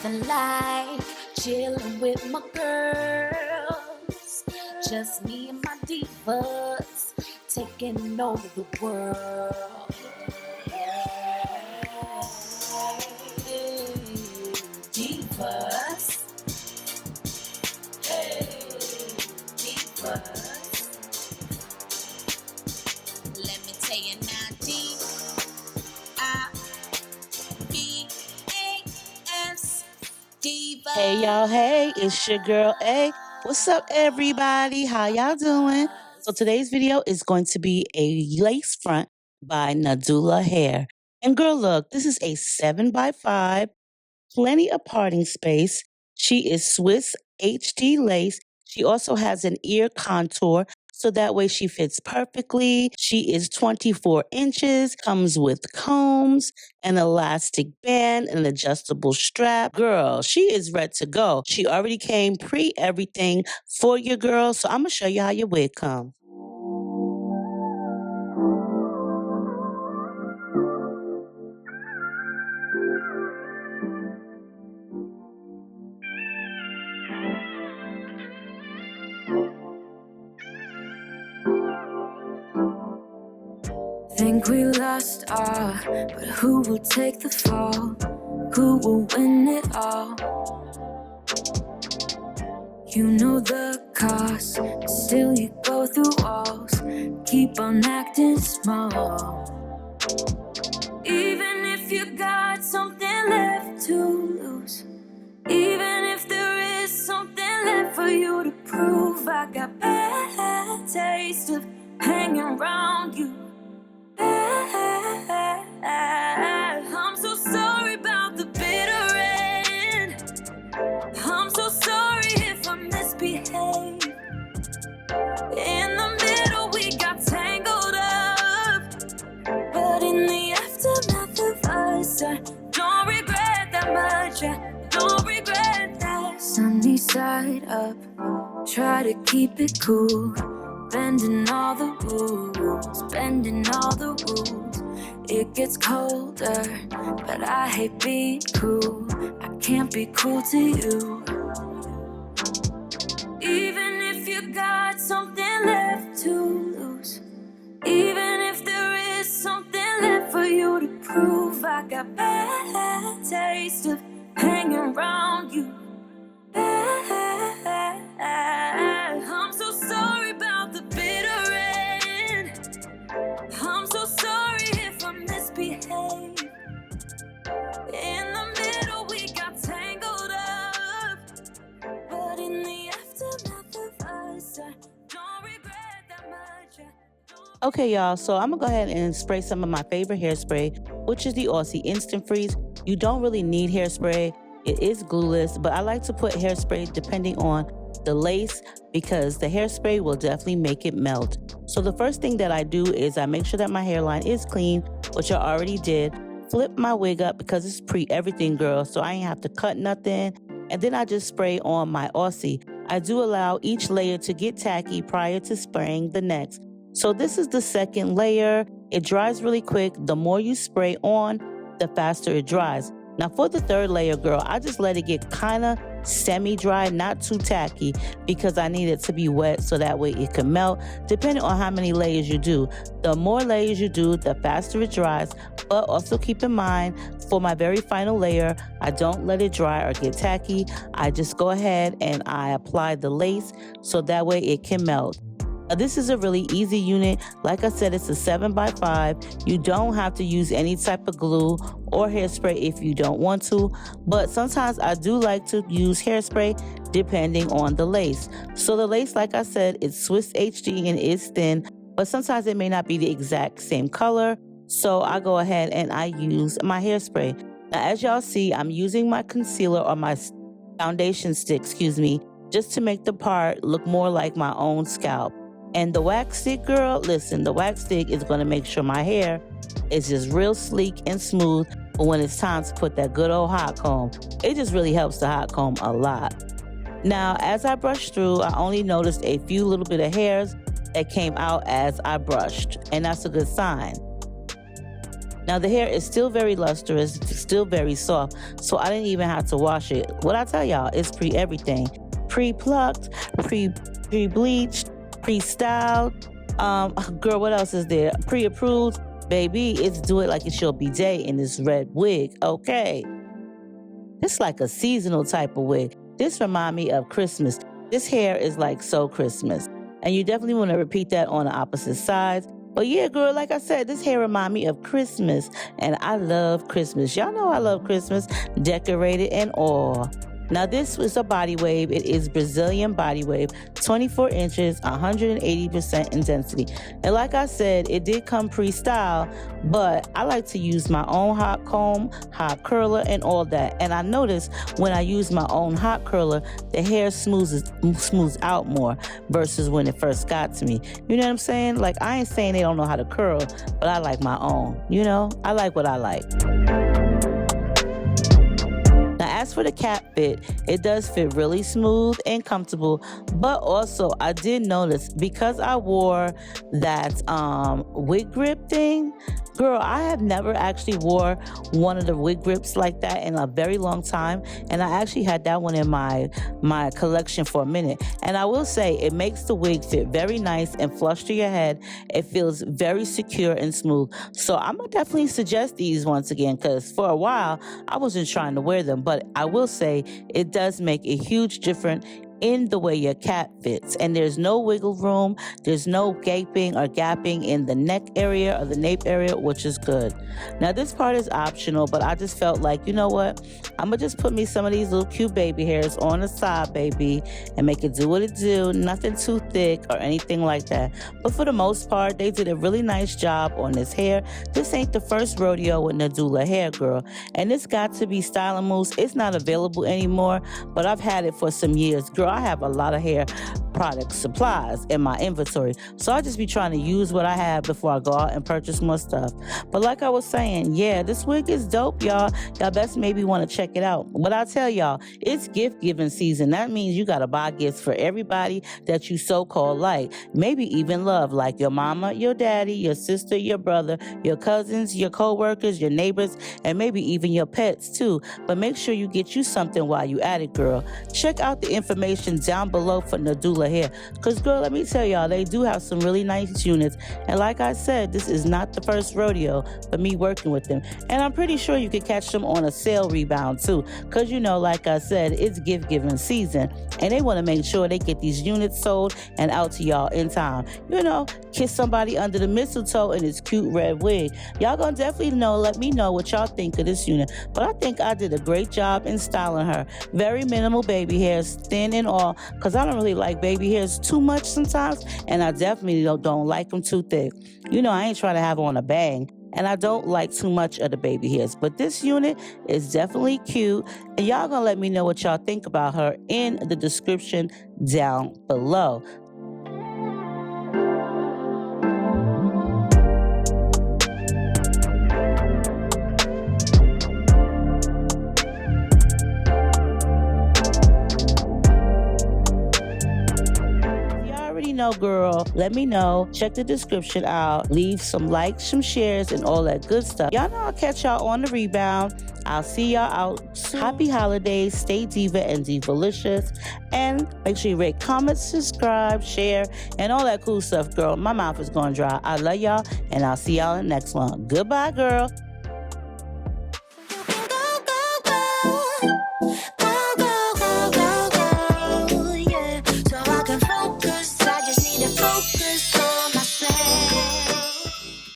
nothing like chilling with my girls. Just me and my divas taking over the world. Divas. Hey, divas. Let me tell you now, D-I-V-A-S, divas. Hey y'all, hey, it's your girl A. What's up everybody? How y'all doing? So today's video is going to be a lace front by Nadula hair. And girl, look, this is a 7x5, plenty of parting space. She is Swiss HD lace. She also has an ear contour, so that way she fits perfectly. She is 24 inches, comes with combs, an elastic band, an adjustable strap. Girl, she is ready to go. She already came pre-everything for your girl, so I'm going to show you how your wig comes. Think we lost all, but who will take the fall? Who will win it all? You know the cost, still you go through walls. Keep on acting small. Even if you got something left to lose, even if there is something left for you to prove, I got bad taste of hanging around you. I'm so sorry about the bitter end. I'm so sorry if I misbehave. In the middle we got tangled up, but in the aftermath of us, I don't regret that much. I don't regret that. Sunny side up, try to keep it cool. Bending all the rules, bending all the rules. It gets colder, but I hate being cool. I can't be cool to you. Even if you got something left to lose, even if there is something left for you to prove, I got bad taste of hanging around you. I'm so sorry about the bitter end. I'm so sorry if I misbehave. In the middle we got tangled up, but in the aftermath of us, I don't regret that much. Okay, y'all, so I'm going to go ahead and spray some of my favorite hairspray, which is the Aussie Instant Freeze. You don't really need hairspray. It is glueless, but I like to put hairspray depending on the lace because the hairspray will definitely make it melt. So the first thing that I do is I make sure that my hairline is clean, which I already did. Flip my wig up because it's pre-everything, girl, so I ain't have to cut nothing. And then I just spray on my Aussie. I do allow each layer to get tacky prior to spraying the next. So this is the second layer. It dries really quick. The more you spray on, the faster it dries. Now for the third layer, girl, I just let it get kind of semi-dry, not too tacky, because I need it to be wet so that way it can melt, depending on how many layers you do. The more layers you do, the faster it dries, but also keep in mind, for my very final layer, I don't let it dry or get tacky. I just go ahead and I apply the lace so that way it can melt. This is a really easy unit. Like I said, it's a 7x5. You don't have to use any type of glue or hairspray if you don't want to, but sometimes I do like to use hairspray depending on the lace. So the lace, like I said, it's Swiss HD and is thin, but sometimes it may not be the exact same color. So I go ahead and I use my hairspray. Now, as y'all see, I'm using my concealer or my foundation stick, just to make the part look more like my own scalp. And the wax stick, girl, listen, the wax stick is going to make sure my hair is just real sleek and smooth. But when it's time to put that good old hot comb, it just really helps the hot comb a lot. Now, as I brushed through, I only noticed a few little bit of hairs that came out as I brushed, and that's a good sign. Now the hair is still very lustrous, still very soft, so I didn't even have to wash it. What I tell y'all, it's pre-everything. Pre-plucked, pre-bleached, pre-styled. Girl, what else is there? Pre-approved. Baby, it's do it like it's your bidet in this red wig, okay? It's like a seasonal type of wig. This remind me of Christmas. This hair is like so Christmas. And you definitely want to repeat that on the opposite sides. But yeah, girl, like I said, this hair remind me of Christmas. And I love Christmas. Y'all know I love Christmas, decorated and all. Now this is a body wave. It is Brazilian body wave, 24 inches, 180% intensity. And like I said, it did come pre-style, but I like to use my own hot comb, hot curler, and all that. And I noticed when I use my own hot curler, the hair smooths out more versus when it first got to me. You know what I'm saying? Like, I ain't saying they don't know how to curl, but I like my own. You know, I like what I like. Now, as for the cap fit, it does fit really smooth and comfortable, but also I did notice because I wore that wig grip thing, girl, I have never actually wore one of the wig grips like that in a very long time, and I actually had that one in my collection for a minute. And I will say it makes the wig fit very nice and flush to your head. It feels very secure and smooth. So I'm gonna definitely suggest these once again, because for a while I wasn't trying to wear them, but I will say it does make a huge difference in the way your cap fits. And there's no wiggle room, there's no gaping or gapping in the neck area or the nape area, which is good. Now this part is optional, but I just felt like, you know what, I'm gonna just put me some of these little cute baby hairs on the side, baby, and make it do what it do. Nothing too thick or anything like that. But for the most part, they did a really nice job on this hair. This ain't the first rodeo with Nadula hair, girl. And this got to be Styling Mousse. It's not available anymore, but I've had it for some years. Girl, I have a lot of hair product supplies in my inventory, so I just be trying to use what I have before I go out and purchase more stuff. But like I was saying, yeah, this wig is dope, y'all. Y'all best maybe want to check it out. But I tell y'all, it's gift giving season. That means you gotta buy gifts for everybody that you so-called like, maybe even love, like your mama, your daddy, your sister, your brother, your cousins, your co-workers, your neighbors, and maybe even your pets too. But make sure you get you something while you at it, girl. Check out the information down below for Nadula hair, because girl, let me tell y'all, they do have some really nice units. And like I said, this is not the first rodeo for me working with them, and I'm pretty sure you could catch them on a sale rebound too, because you know, like I said, it's gift giving season and they want to make sure they get these units sold and out to y'all in time. You know, kiss somebody under the mistletoe in this cute red wig. Y'all gonna definitely let me know what y'all think of this unit, but I think I did a great job in styling her. Very minimal baby hairs, thin and all, because I don't really like baby hairs too much sometimes, and I definitely don't like them too thick. You know, I ain't trying to have on a bang, and I don't like too much of the baby hairs, but this unit is definitely cute, and y'all gonna let me know what y'all think about her in the description down below. Know, girl, let me know. Check the description out. Leave some likes, some shares, and all that good stuff. Y'all know I'll catch y'all on the rebound. I'll see y'all out soon. Happy holidays. Stay diva and divalicious. And make sure you rate, comment, subscribe, share, and all that cool stuff, girl. My mouth is going dry. I love y'all, and I'll see y'all in the next one. Goodbye, girl.